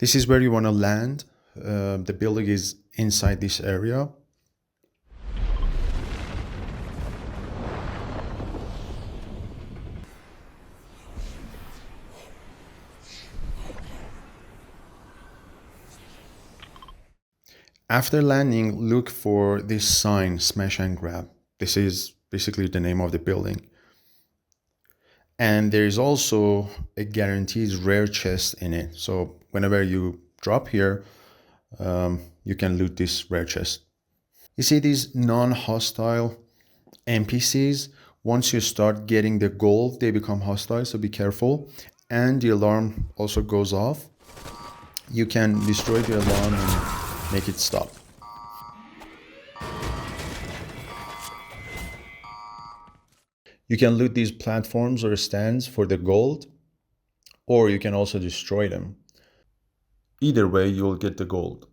This is where you want to land. The building is inside this area. After landing, look for this sign, smash and grab. This is basically the name of the building. And there is also a guaranteed rare chest in it. So whenever you drop here, you can loot this rare chest. You see these non-hostile NPCs, once you start getting the gold, they become hostile, so be careful. And the alarm also goes off. You can destroy the alarm and make it stop. You can loot these platforms or stands for the gold, or you can also destroy them. Either way, you'll get the gold.